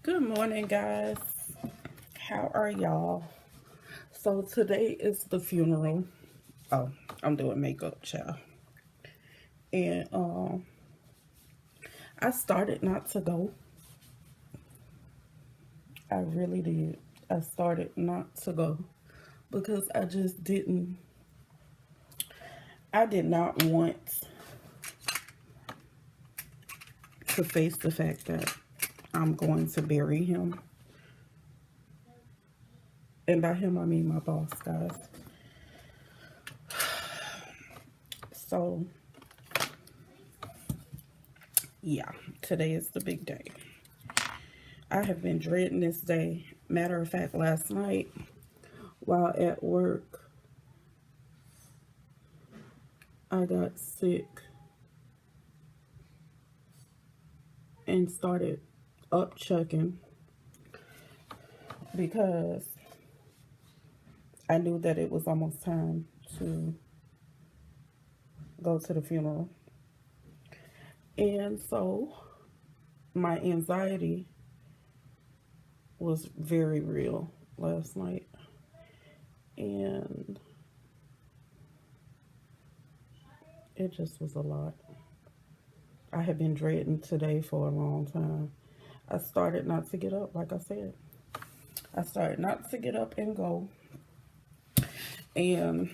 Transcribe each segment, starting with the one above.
Good morning, guys. How are y'all? So today is the funeral. Oh, I'm doing makeup, child. And I started not to go. I really did. I started not to go because I just didn't. I did not want to face the fact that I'm going to bury him. And by him, I mean my boss, guys. So, yeah, today is the big day. I have been dreading this day. Matter of fact, last night while at work, I got sick and started up chucking because I knew that it was almost time to go to the funeral. And so my anxiety was very real last night. And it just was a lot. I had been dreading today for a long time. I started not to get up, like I said. I started not to get up and go. And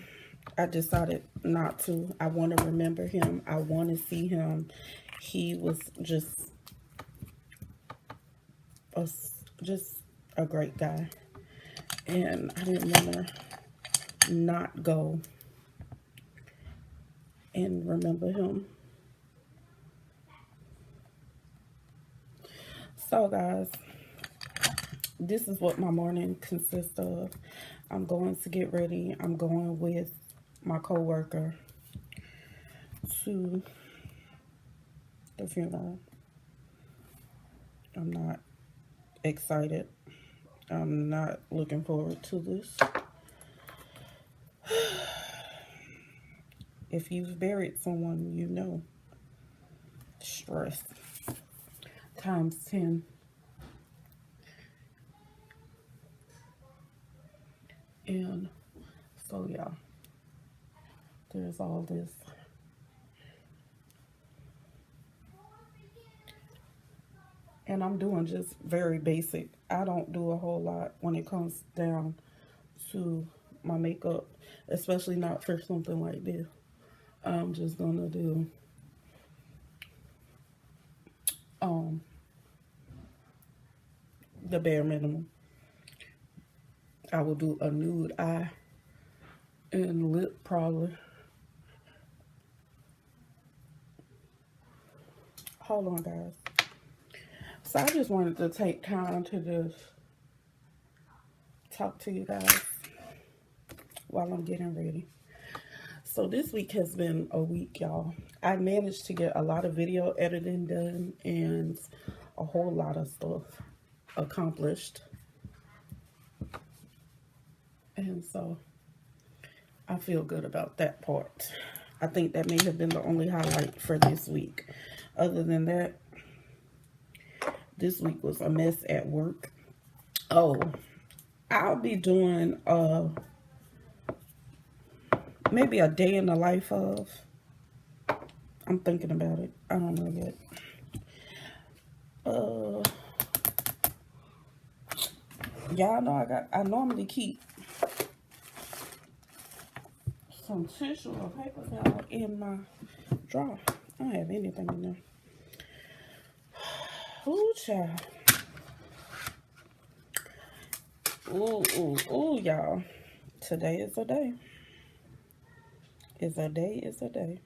I decided not to. I want to remember him. I want to see him. He was just a great guy. And I didn't want to not go and remember him. So, guys, this is what my morning consists of. I'm going to get ready. I'm going with my coworker to the funeral. I'm not excited. I'm not looking forward to this. If you've buried someone, you know. Stress times 10. And so, yeah, there's all this. And I'm doing just very basic. I don't do a whole lot when it comes down to my makeup, especially not for something like this. I'm just gonna do the bare minimum. I will do a nude eye and lip probably. Hold on, guys. So I just wanted to take time to just talk to you guys while I'm getting ready. So this week has been a week, y'all. I managed to get a lot of video editing done and a whole lot of stuff accomplished. And so I feel good about that part. I think that may have been the only highlight for this week. Other than that, this week was a mess at work. Oh, I'll be doing maybe a day in the life of. I'm thinking about it. I don't know yet. Y'all know I normally keep some tissue or paper towel in my drawer. I don't have anything in there. Ooh, child. Ooh, y'all. Today is a day. It's a day, it's a day.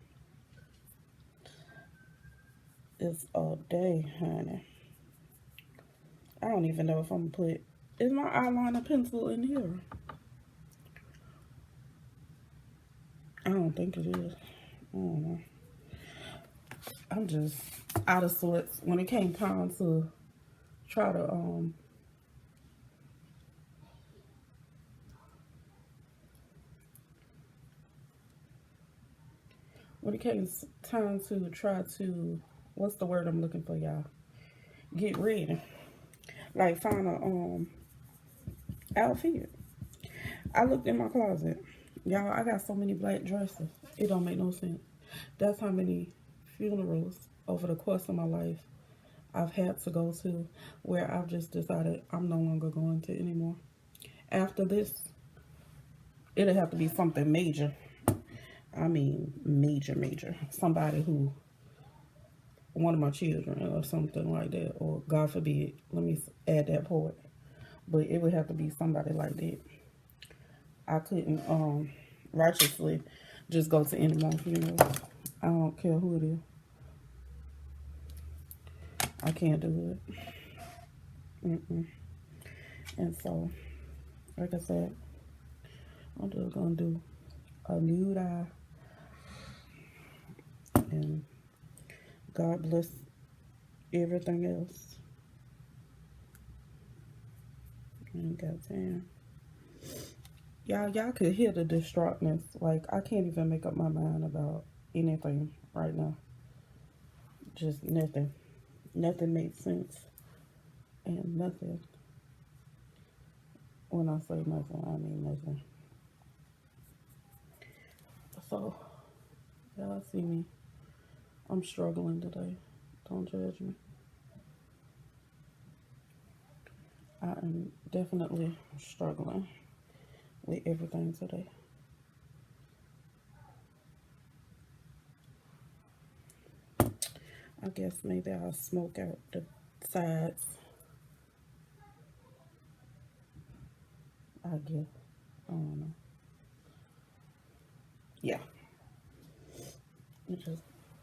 It's a day, honey. I don't even know if I'm gonna put, is my eyeliner pencil in here? I don't think it is. I don't know. I'm just out of sorts when it came time to try to when it came time to try to, what's the word I'm looking for, y'all? Get ready. Like find a outfit. I looked in my closet. Y'all, I got so many black dresses. It don't make no sense. That's how many funerals over the course of my life I've had to go to where I've just decided I'm no longer going to anymore. After this, it'll have to be something major. I mean, major, major. Somebody who, one of my children or something like that. Or God forbid, let me add that part. But it would have to be somebody like that. I couldn't righteously just go to any more funerals. I don't care who it is. I can't do it. And so, like I said, I'm just gonna do a nude eye, and God bless everything else. Ain't got time. Y'all could hear the distraughtness. Like, I can't even make up my mind about anything right now. Just nothing. Nothing makes sense. And nothing. When I say nothing, I mean nothing. So, y'all see me. I'm struggling today. Don't judge me. I am definitely struggling with everything today. I guess maybe I'll smoke out the sides. I guess. I don't know. Yeah.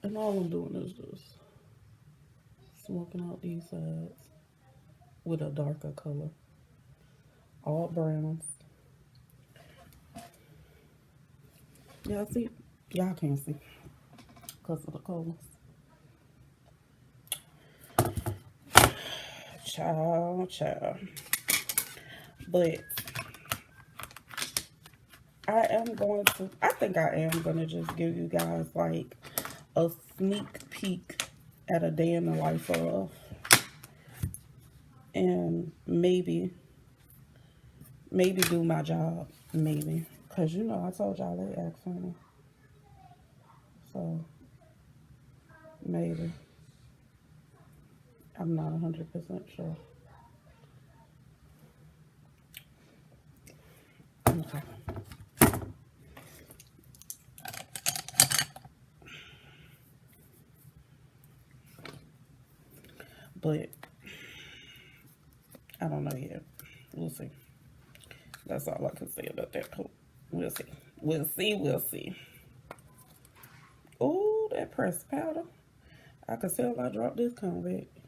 And all I'm doing is just smoking out these sides with a darker color. All browns. Y'all see? Y'all can't see because of the colors. Child. But I think I am going to just give you guys like a sneak peek at a day in the life of, and maybe do my job, maybe. Because, you know, I told y'all they act funny. So, maybe. I'm not 100% sure. Okay. But, I don't know yet. We'll see. That's all I can say about that. We'll see. We'll see. Ooh, that pressed powder. I can tell I dropped this convict.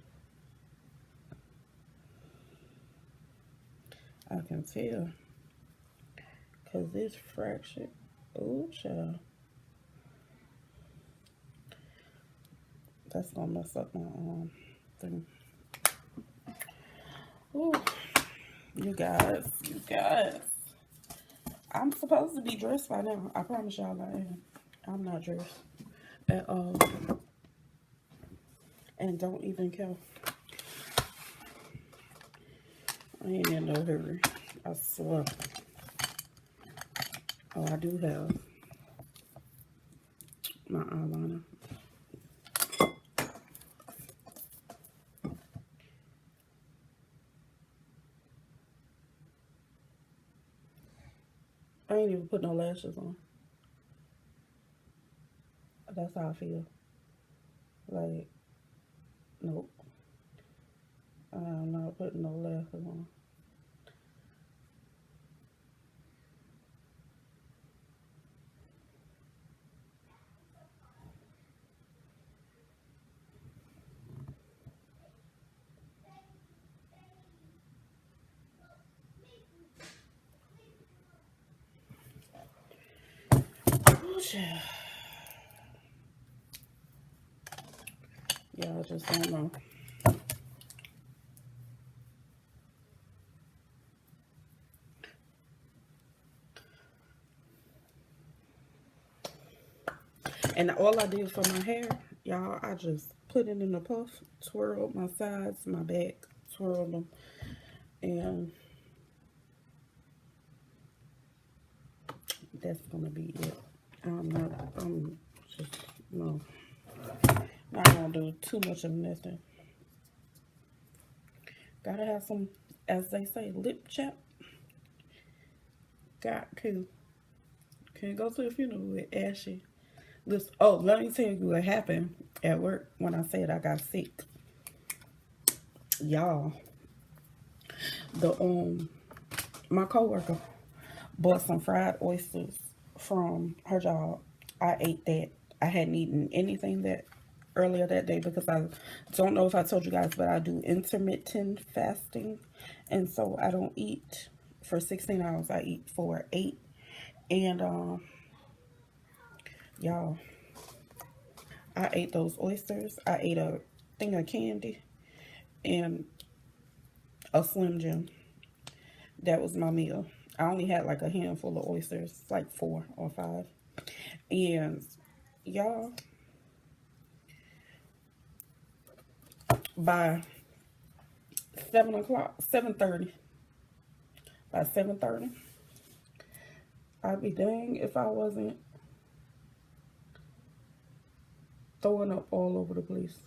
I can tell. Because it's fractured. Ooh, child. That's going to mess up my thing. Ooh. You guys. I'm supposed to be dressed by now. I promise y'all I am. I'm not dressed at all. And don't even care. I ain't in no hurry. I swear. Oh, I do have my eyeliner. I ain't even put no lashes on. That's how I feel. Like, nope. I'm not putting no lashes on. Yeah, I just don't know. And all I did for my hair, y'all, I just put it in a puff, twirled my sides, my back, swirl them, and that's gonna be it. I'm just, no, not gonna do too much of nothing. Gotta have some, as they say, lip chap. Got to. Can't go to a funeral with ashy lips. Oh, let me tell you what happened at work when I said I got sick. Y'all, my coworker bought some fried oysters from her job. I ate that. I hadn't eaten anything that earlier that day because I don't know if I told you guys, but I do intermittent fasting, and so I don't eat for 16 hours. I eat for 8, and y'all, I ate those oysters. I ate a thing of candy and a Slim Jim. That was my meal. I only had like a handful of oysters, like 4 or 5. And y'all, by 7:30, by 7:30, I'd be dang if I wasn't throwing up all over the place.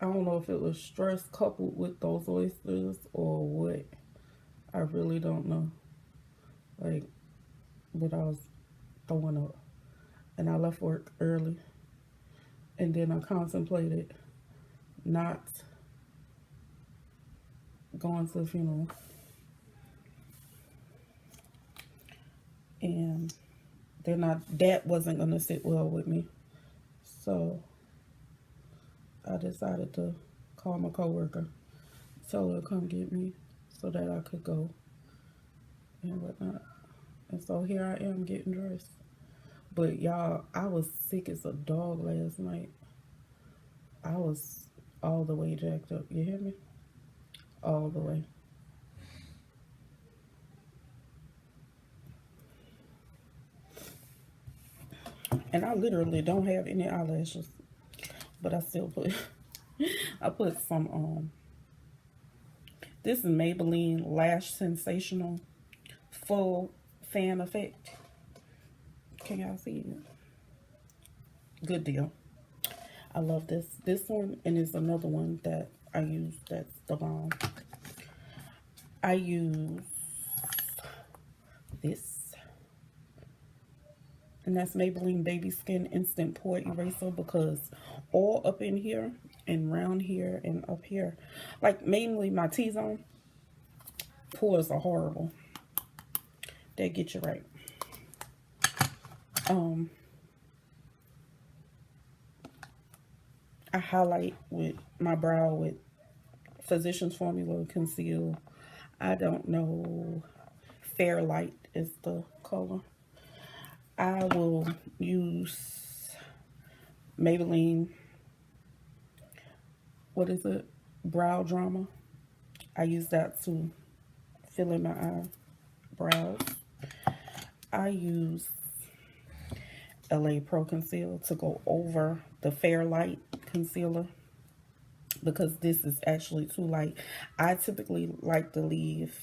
I don't know if it was stress coupled with those oysters or what. I really don't know. Like, but I was throwing up. And I left work early. And then I contemplated not going to the funeral. And then that wasn't going to sit well with me. So I decided to call my coworker, tell her to come get me so that I could go and whatnot. And so here I am getting dressed. But y'all, I was sick as a dog last night. I was all the way jacked up. You hear me? All the way. And I literally don't have any eyelashes. But I still put, I put some, this is Maybelline Lash Sensational Full Fan Effect. Can y'all see it? Good deal. I love this. This one, and there's another one that I use that's the bomb. I use this. And that's Maybelline Baby Skin Instant Pore Eraser, because all up in here and round here and up here, like mainly my T-zone, pores are horrible. They get you right. I highlight with my brow with Physicians Formula Conceal. I don't know. Fairlight is the color. I will use Maybelline, what is it? Brow Drama. I use that to fill in my eyebrows. I use LA Pro Conceal to go over the Fairlight concealer, because this is actually too light. I typically like to leave,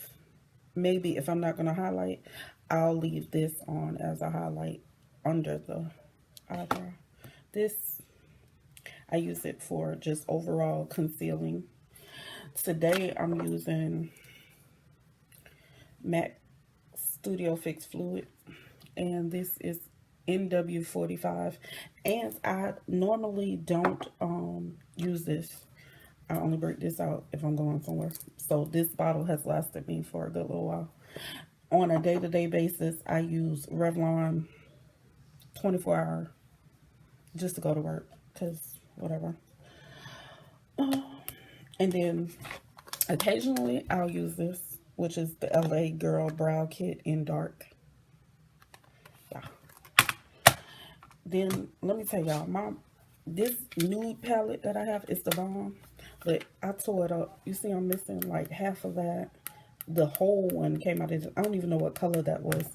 maybe if I'm not going to highlight, I'll leave this on as a highlight under the eyebrow. This, I use it for just overall concealing. Today I'm using MAC Studio Fix Fluid, and this is NW45, and I normally don't use this. I only break this out if I'm going somewhere. So this bottle has lasted me for a good little while. On a day-to-day basis, I use Revlon 24-hour just to go to work, because whatever. And then occasionally I'll use this, which is the LA Girl Brow Kit in dark. Yeah. Then let me tell y'all, this nude palette that I have is the bomb, but I tore it up. You see I'm missing like half of that. The whole one came out. I don't even know what color that was,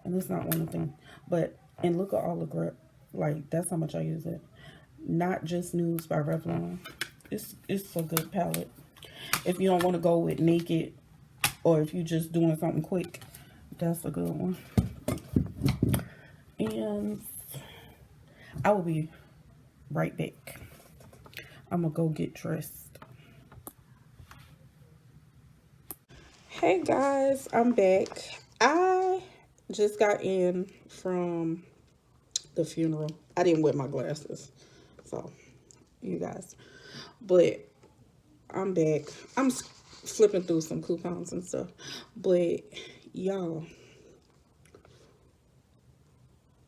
and it's not one of them. But, and look at all the grip. Like, that's how much I use it. Not Just Nudes by Revlon. It's a good palette. If you don't want to go with naked, or if you're just doing something quick, that's a good one. And I will be right back. I'm gonna go get dressed. Hey guys, I'm back. I just got in from the funeral. I didn't wear my glasses, so you guys, but I'm back. I'm flipping through some coupons and stuff, but y'all,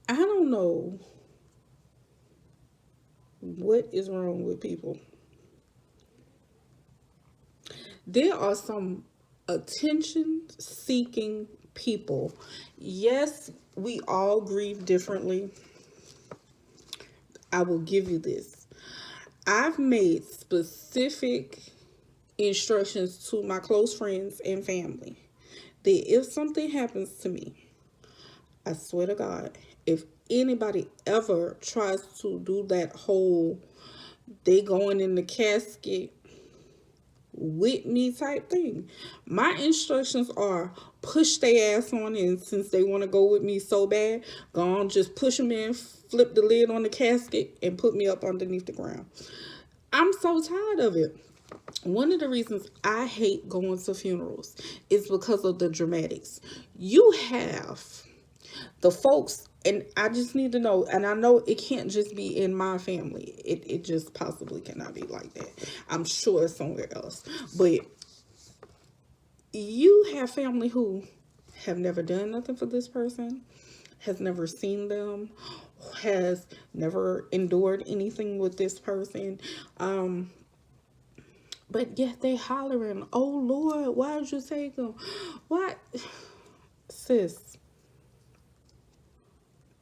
I don't know what is wrong with people. There are some attention seeking people. Yes, we all grieve differently. I will give you this. I've made specific instructions to my close friends and family that if something happens to me, I swear to God, if anybody ever tries to do that whole they going in the casket with me type thing, my instructions are push their ass on in. Since they want to go with me so bad, go on, just push them in, flip the lid on the casket, and put me up underneath the ground. I'm so tired of it. One of the reasons I hate going to funerals is because of the dramatics. You have the folks, and I just need to know, and I know it can't just be in my family. It just possibly cannot be like that. I'm sure it's somewhere else. But you have family who have never done nothing for this person, has never seen them, has never endured anything with this person. But yet they hollering, oh Lord, why did you take them? What? Sis,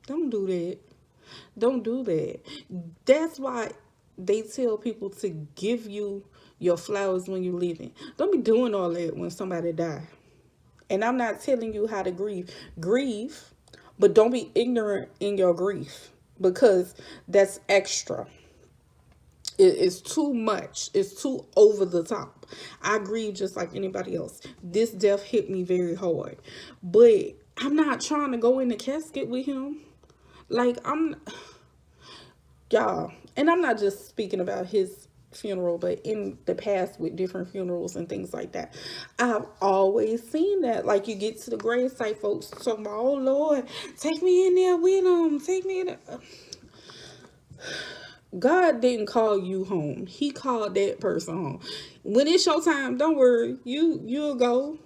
don't do that. Don't do that. That's why they tell people to give you your flowers when you're leaving. Don't be doing all that when somebody die. And I'm not telling you how to grieve. Grieve, but don't be ignorant in your grief, because that's extra. It's too much. It's too over the top. I grieve just like anybody else. This death hit me very hard. But I'm not trying to go in the casket with him. Like, y'all, and I'm not just speaking about his funeral, but in the past with different funerals and things like that, I've always seen that. Like, you get to the gravesite, folks talking about, oh Lord, take me in there with him. Take me in there. God didn't call you home. He called that person home. When it's your time, don't worry. You'll go.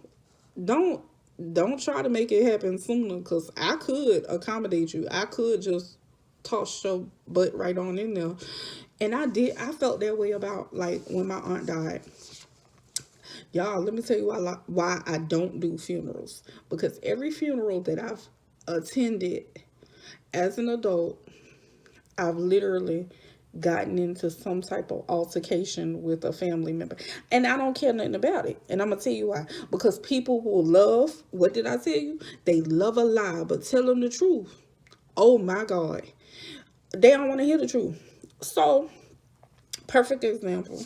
Don't try to make it happen sooner, because I could accommodate you. I could just toss your butt right on in there. And I felt that way about, like, when my aunt died. Y'all, let me tell you why I don't do funerals. Because every funeral that I've attended as an adult, I've literally gotten into some type of altercation with a family member, and I don't care nothing about it. And I'm gonna tell you why. Because people will love, what did I tell you? They love a lie, but tell them the truth, oh my God, they don't want to hear the truth. So, perfect example,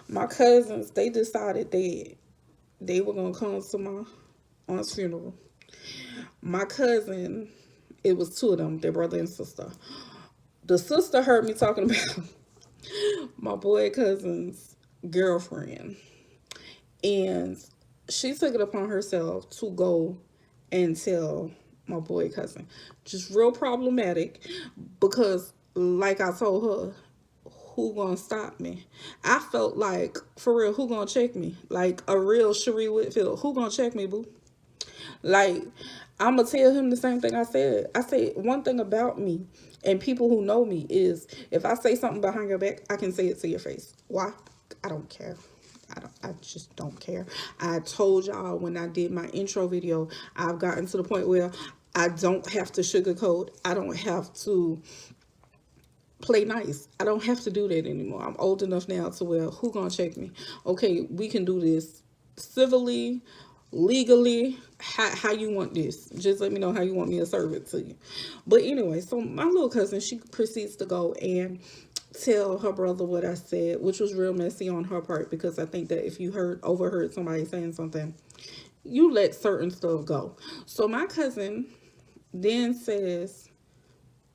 my cousins, they decided they were gonna come to my aunt's funeral. My cousin, it was two of them, their brother and sister. The sister heard me talking about my boy cousin's girlfriend, and she took it upon herself to go and tell my boy cousin. Just real problematic, because like I told her, who gonna stop me? I felt like, for real, who gonna check me? Like a real Cherie Whitfield, who gonna check me, boo? Like, I'm going to tell him the same thing I said. I said, one thing about me and people who know me is, if I say something behind your back, I can say it to your face. Why? I don't care. I just don't care. I told y'all when I did my intro video, I've gotten to the point where I don't have to sugarcoat. I don't have to play nice. I don't have to do that anymore. I'm old enough now to where, who gonna check me? Okay, we can do this civilly, legally, how you want this. Just let me know how you want me to serve it to you. But anyway, so my little cousin, she proceeds to go and tell her brother what I said, which was real messy on her part, because I think that if you overheard somebody saying something, you let certain stuff go. So my cousin then says,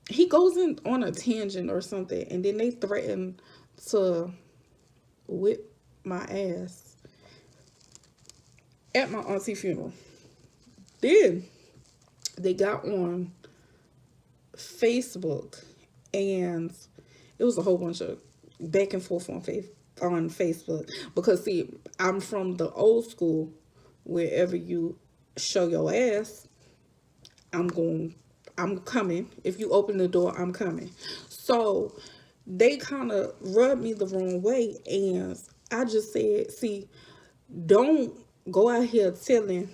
he goes in on a tangent or something, and then they threaten to whip my ass at my auntie funeral. Then they got on Facebook, and it was a whole bunch of back and forth on Facebook. Because see, I'm from the old school. Wherever you show your ass, I'm coming. If you open the door, I'm coming. So they kind of rubbed me the wrong way, and I just said, see, don't go out here telling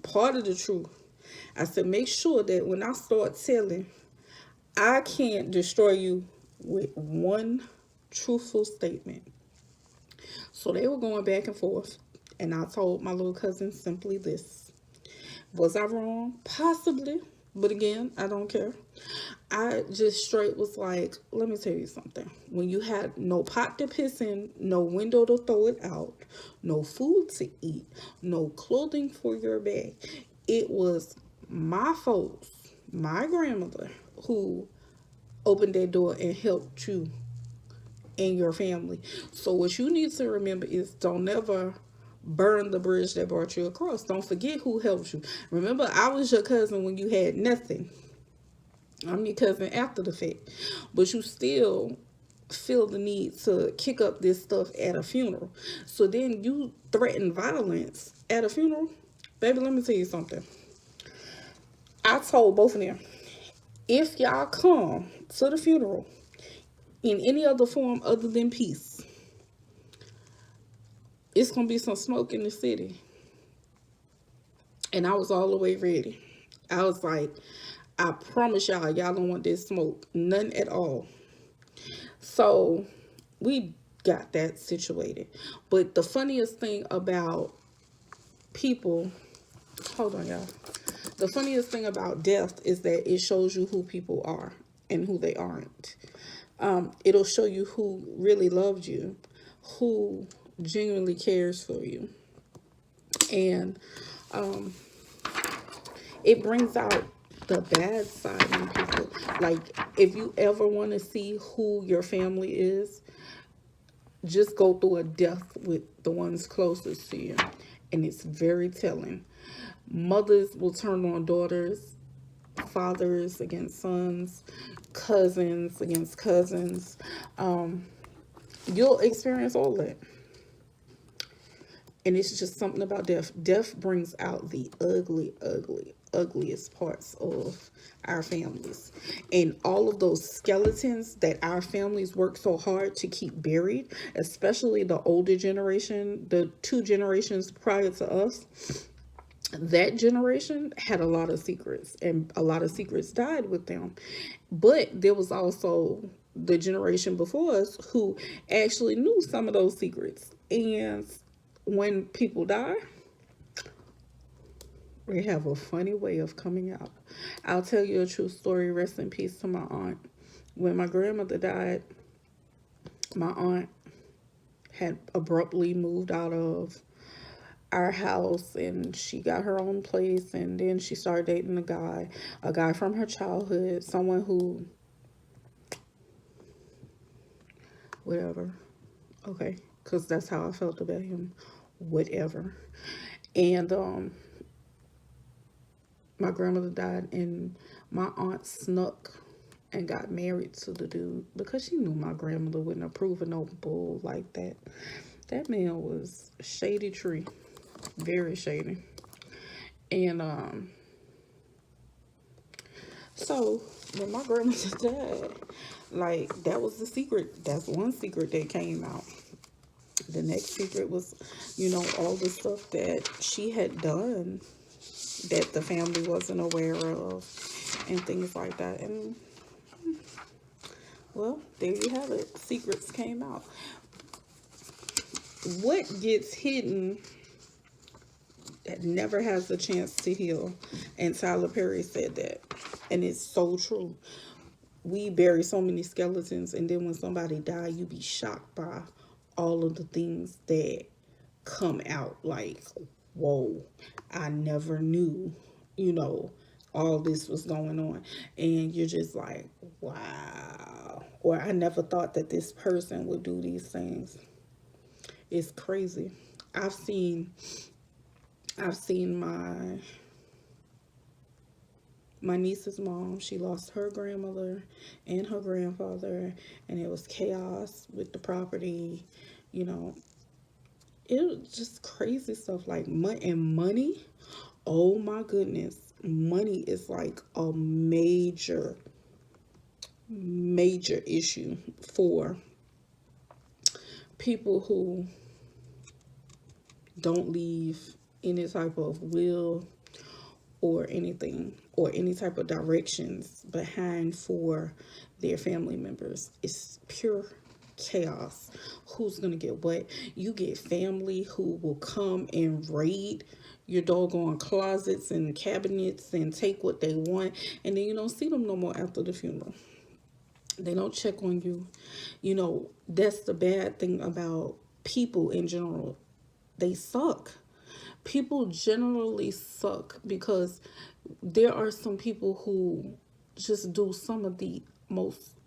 part of the truth. I said, make sure that when I start telling, I can't destroy you with one truthful statement. So they were going back and forth, and I told my little cousin simply this. Was I wrong? Possibly. But again, I don't care. I just straight was like, let me tell you something. When you had no pot to piss in, no window to throw it out, no food to eat, no clothing for your bag, it was my folks, my grandmother, who opened that door and helped you and your family. So what you need to remember is, don't ever burn the bridge that brought you across. Don't forget who helped you. Remember, I was your cousin when you had nothing. I'm your cousin after the fact. But you still feel the need to kick up this stuff at a funeral. So then you threaten violence at a funeral. Baby, let me tell you something. I told both of them, if y'all come to the funeral in any other form other than peace, it's going to be some smoke in the city. And I was all the way ready. I was like, I promise y'all don't want this smoke. None at all. So we got that situated. But the funniest thing about people, hold on y'all. The funniest thing about death is that it shows you who people are and who they aren't. It'll show you who really loved you, who genuinely cares for you. And it brings out the bad side in people. Like, if you ever want to see who your family is, just go through a death with the ones closest to you. And it's very telling. Mothers will turn on daughters, fathers against sons, cousins against cousins. You'll experience all that. And it's just something about death. Death brings out the ugliest parts of our families. And all of those skeletons that our families work so hard to keep buried, especially the older generation, the 2 generations prior to us, that generation had a lot of secrets, and a lot of secrets died with them. But there was also the generation before us who actually knew some of those secrets. And when people die, they have a funny way of coming out. I'll tell you a true story. Rest in peace to my aunt. When my grandmother died, my aunt had abruptly moved out of our house, and she got her own place, and then she started dating a guy from her childhood, someone who, whatever, okay, because that's how I felt about him, whatever. And my grandmother died, and my aunt snuck and got married to the dude because she knew my grandmother wouldn't approve of no bull like that. That man was a shady tree. Very shady. And so when my grandmother died, like, that was the secret. That's one secret that came out. The next secret was, all the stuff that she had done that the family wasn't aware of and things like that. And well, there you have it. Secrets came out. What gets hidden that never has a chance to heal. And Tyler Perry said that. And it's so true. we bury so many skeletons, and then when somebody die, you be shocked by all of the things that come out. Like, whoa, I never knew, you know, all this was going on. And you're just like, wow. Or I never thought that this person would do these things. It's crazy. I've seen I've seen my niece's mom. She lost her grandmother and her grandfather, and it was chaos with the property. You know, it was just crazy stuff like money. Oh my goodness, money is like a major issue for people who don't leave any type of will or anything, or any type of directions behind for their family members. It's pure chaos. Who's gonna get what? You get family who will come and raid your doggone closets and cabinets and take what they want, and then you don't see them no more after the funeral. They don't check on you. You know, that's the bad thing about people in general. They suck. People generally suck because there are some people who just do some of the most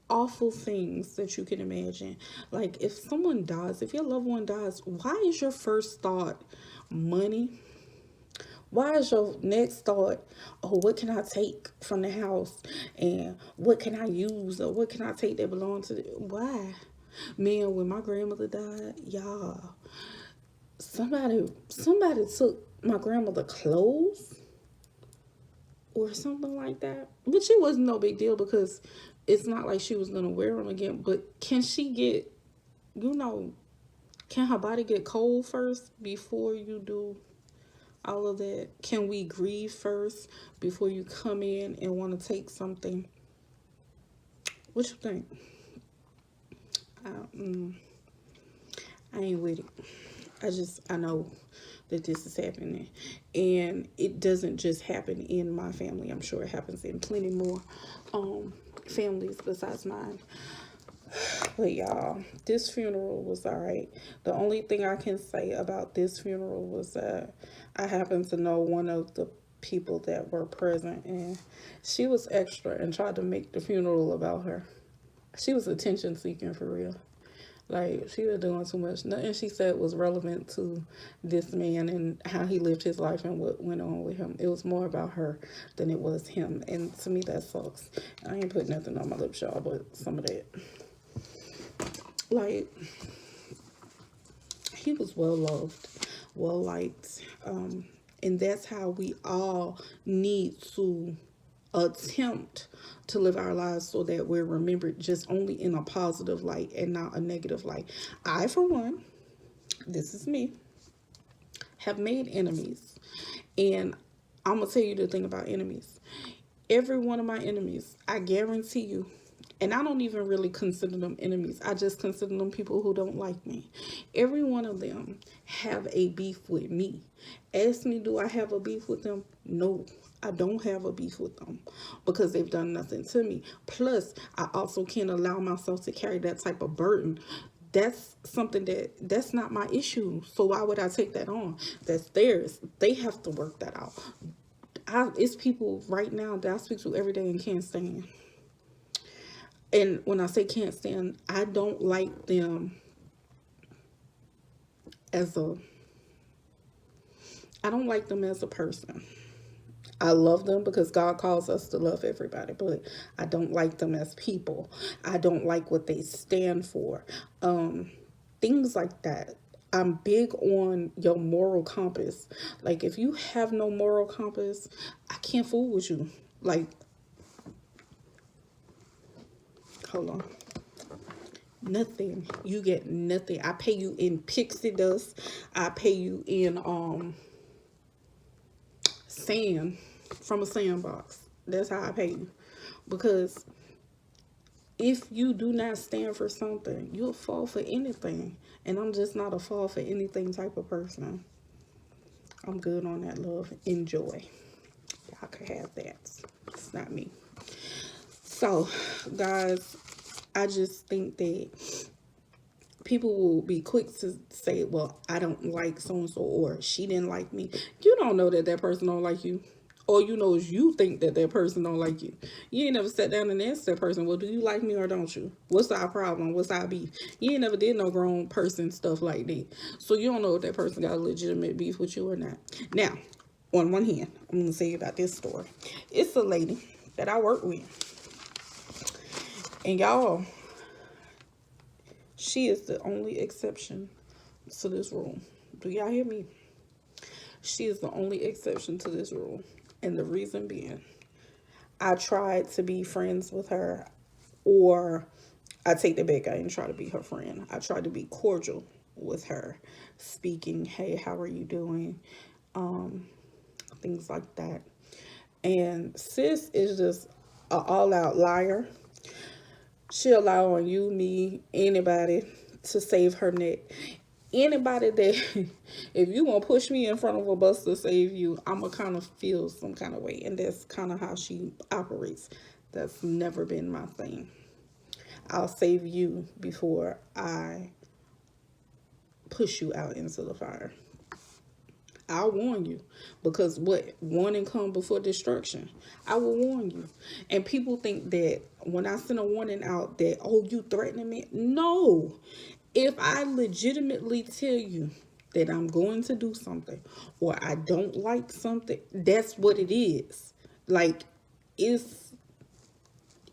awful things that you can imagine. Like, if someone dies, if your loved one dies, why is your first thought money? Why is your next thought, oh, what can I take from the house? And what can I use? Or what can I take that belongs to why? Man, when my grandmother died, y'all, somebody took my grandmother clothes or something like that. But it wasn't no big deal because it's not like she was gonna wear them again. But can she get, you know, can her body get cold first before you do all of that? Can we grieve first before you come in and want to take something? What you think? I ain't with it. I know that this is happening, and it doesn't just happen in my family. I'm sure it happens in plenty more families besides mine. But y'all, this funeral was all right. The only thing I can say about this funeral was that I happen to know one of the people that were present, and she was extra and tried to make the funeral about her. She was attention seeking for real. Like, she was doing too much. Nothing she said was relevant to this man and how he lived his life and what went on with him. It was more about her than it was him. And to me, that sucks. I ain't put nothing on my lips, y'all, but some of that. Like, he was well loved, well liked. And that's how we all need to attempt to live our lives, so that we're remembered just only in a positive light and not a negative light. I, for one, this is me, have made enemies. And I'm going to tell you the thing about enemies. Every one of my enemies, I guarantee you, and I don't even really consider them enemies. I just consider them people who don't like me. Every one of them have a beef with me. Ask me, do I have a beef with them? No, I don't have a beef with them because they've done nothing to me. Plus, I also can't allow myself to carry that type of burden. That's something that's not my issue. So why would I take that on? That's theirs. They have to work that out. It's people right now that I speak to every day and can't stand. And when I say can't stand, I don't like them as a, I don't like them as a person. I love them because God calls us to love everybody, but I don't like them as people. I don't like what they stand for. Things like that. I'm big on your moral compass. Like, if you have no moral compass, I can't fool with you. Like, hold on. Nothing. You get nothing. I pay you in pixie dust. I pay you in sand from a sandbox. That's how I pay you. Because if you do not stand for something, you'll fall for anything. And I'm just not a fall for anything type of person. I'm good on that, love. Enjoy. Y'all can have that. It's not me. So, guys, I just think that people will be quick to say, well, I don't like so-and-so, or she didn't like me. You don't know that that person don't like you. All you know is you think that that person don't like you. You ain't never sat down and asked that person, well, do you like me or don't you? What's our problem? What's our beef? You ain't never did no grown person stuff like that. So you don't know if that person got a legitimate beef with you or not. Now, on one hand, I'm going to say about this story. It's a lady that I work with. And y'all, she is the only exception to this rule. Do y'all hear me? She is the only exception to this rule. And the reason being, I tried to be friends with her, or I take that back, I didn't try to be her friend. I tried to be cordial with her, speaking, hey, how are you doing? Things like that. And sis is just an all-out liar. She'll lie on you, me, anybody to save her neck. Anybody that, if you gonna push me in front of a bus to save you, I'm gonna kind of feel some kind of way. And that's kind of how she operates. That's never been my thing. I'll save you before I push you out into the fire. I'll warn you, because what? Warning come before destruction. I will warn you. And people think that when I send a warning out that, oh, you threatening me? No. If I legitimately tell you that I'm going to do something, or I don't like something, that's what it is. Like, it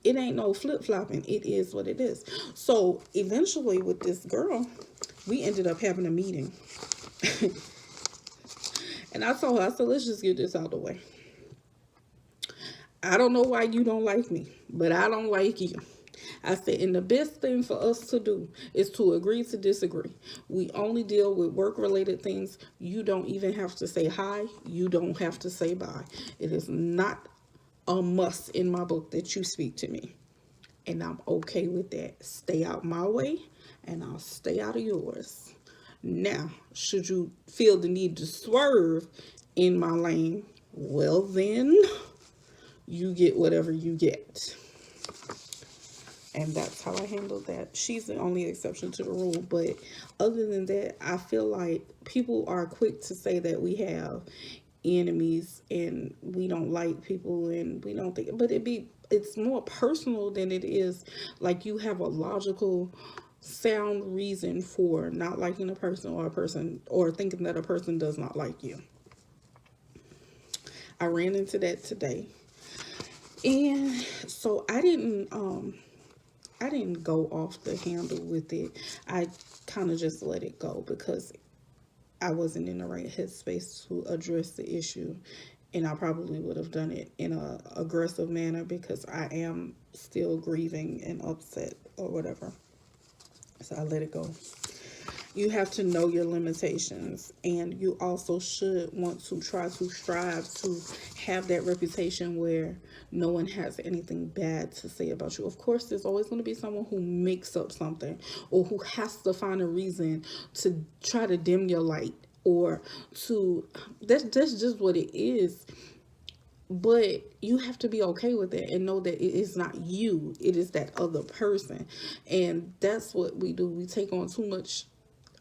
ain't no flip-flopping. It is what it is. So eventually with this girl, we ended up having a meeting. And I told her, I said, let's just get this out of the way. I don't know why you don't like me, but I don't like you. I said, and the best thing for us to do is to agree to disagree. We only deal with work-related things. You don't even have to say hi. You don't have to say bye. It is not a must in my book that you speak to me. And I'm okay with that. Stay out my way, and I'll stay out of yours. Now, should you feel the need to swerve in my lane, well then, you get whatever you get. And that's how I handled that. She's the only exception to the rule. But other than that, I feel like people are quick to say that we have enemies and we don't like people and we don't think, but it's more personal than it is like you have a logical sound reason for not liking a person, or thinking that a person does not like you. I ran into that today. And so I didn't go off the handle with it. I kind of just let it go because I wasn't in the right headspace to address the issue. And I probably would have done it in an aggressive manner because I am still grieving and upset or whatever. So I let it go. You have to know your limitations, and you also should want to try to strive to have that reputation where no one has anything bad to say about you. Of course, there's always going to be someone who makes up something or who has to find a reason to try to dim your light, or that's just what it is. But you have to be okay with it and know that it is not you, it is that other person. And that's what we do. We take on too much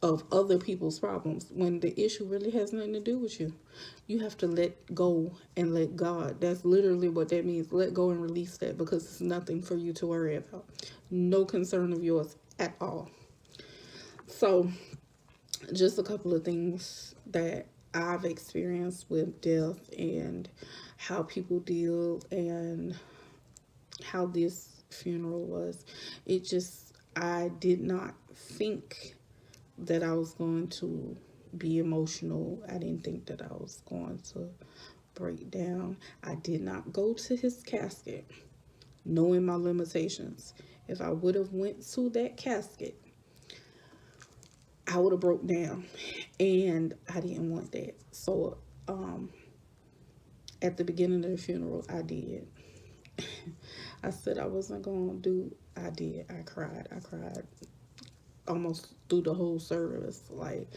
of other people's problems when the issue really has nothing to do with you. You have to let go and let God. That's literally what that means. Let go and release that, because it's nothing for you to worry about. No concern of yours at all. So just a couple of things that I've experienced with death and how people deal and how this funeral was. I did not think that I was going to be emotional. I didn't think that I was going to break down. I did not go to his casket knowing my limitations. If I would have went to that casket, I would have broke down, and I didn't want that. So at the beginning of the funeral, I did. I said I wasn't going to do. I did. I cried almost through the whole service. Like,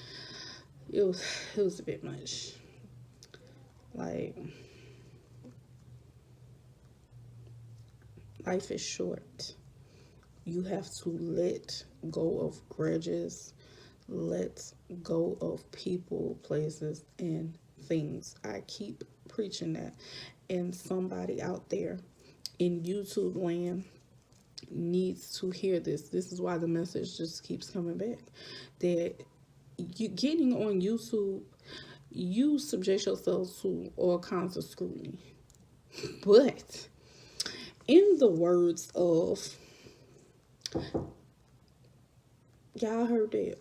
it was a bit much. Like Life is short. You have to let go of grudges, let go of people, places, and things. I keep preaching that. And somebody out there in YouTube land needs to hear this. This is why the message just keeps coming back. That you getting on YouTube, you subject yourself to all kinds of scrutiny. But in the words of, y'all heard that?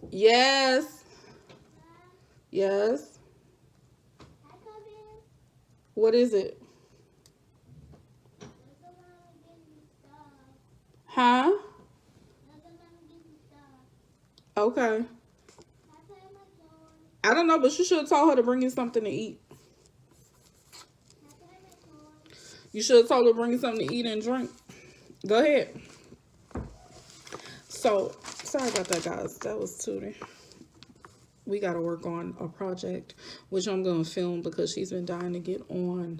Yes. Yes. What is it? Huh? Okay. I don't know, but you should have told her to bring you something to eat. You should have told her to bring you something to eat and drink. Go ahead. So, sorry about that, guys. That was Tootie. We got to work on a project, which I'm going to film because she's been dying to get on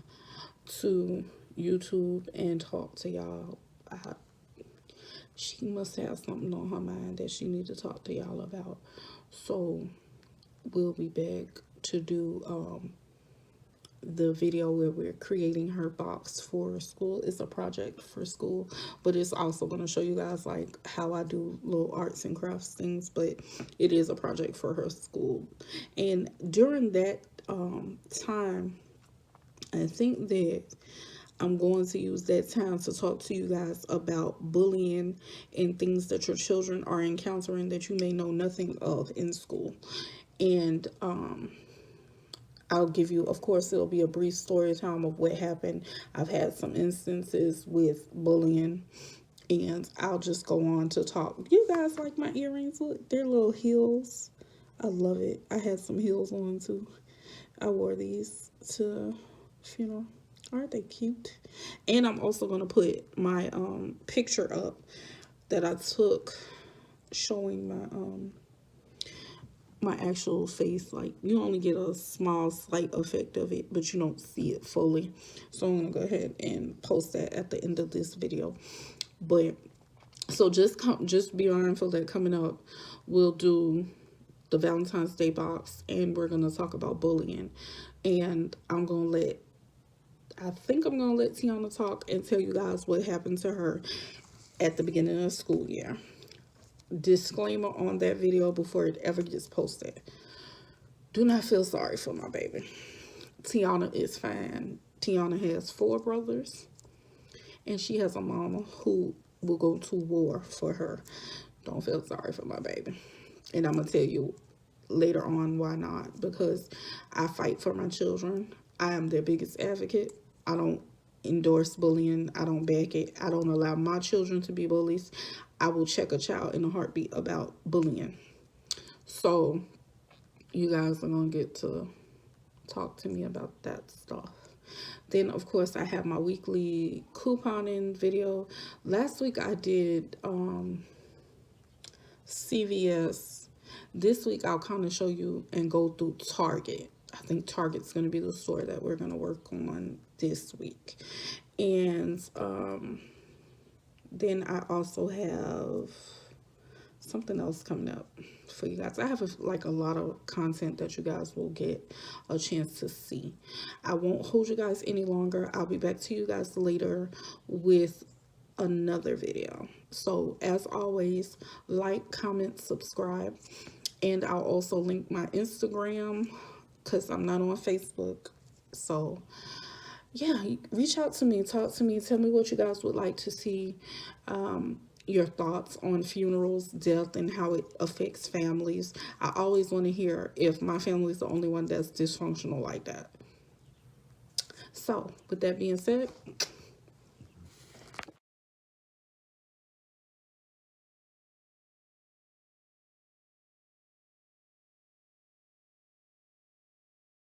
to YouTube and talk to y'all. She must have something on her mind that she needs to talk to y'all about. So, we'll be back to do the video where we're creating her box for school. It's a project for school, but it's also going to show you guys like how I do little arts and crafts things, but it is a project for her school. And during that time, I think that I'm going to use that time to talk to you guys about bullying and things that your children are encountering that you may know nothing of in school. And I'll give you, of course, it'll be a brief story time of what happened. I've had some instances with bullying, and I'll just go on to talk. You guys like my earrings? Look, they're little heels. I love it. I had some heels on too. I wore these to funeral. Aren't they cute? And I'm also going to put my picture up that I took showing my my actual face. Like, you only get a small slight effect of it, but you don't see it fully. So I'm gonna go ahead and post that at the end of this video. But so just be mindful that coming up we'll do the Valentine's Day box, and we're gonna talk about bullying. And I think I'm gonna let Tiana talk and tell you guys what happened to her at the beginning of the school year. Disclaimer on that video before it ever gets posted: do not feel sorry for my baby. Tiana is fine. Tiana has 4 brothers, and she has a mama who will go to war for her. Don't feel sorry for my baby. And I'm gonna tell you later on why not. Because I fight for my children. I am their biggest advocate. I don't endorse bullying. I don't back it. I don't allow my children to be bullies. I will check a child in a heartbeat about bullying. So you guys are going to get to talk to me about that stuff. Then, of course, I have my weekly couponing video. Last week I did CVS. This week I'll kind of show you and go through Target. I think Target's going to be the store that we're going to work on this week. And then I also have something else coming up for you guys. I have a lot of content that you guys will get a chance to see. I won't hold you guys any longer. I'll be back to you guys later with another video. So as always, like, comment, subscribe. And I'll also link my Instagram because I'm not on Facebook. So yeah, reach out to me, talk to me, tell me what you guys would like to see, your thoughts on funerals, death, and how it affects families. I always want to hear if my family is the only one that's dysfunctional like that. So with that being said,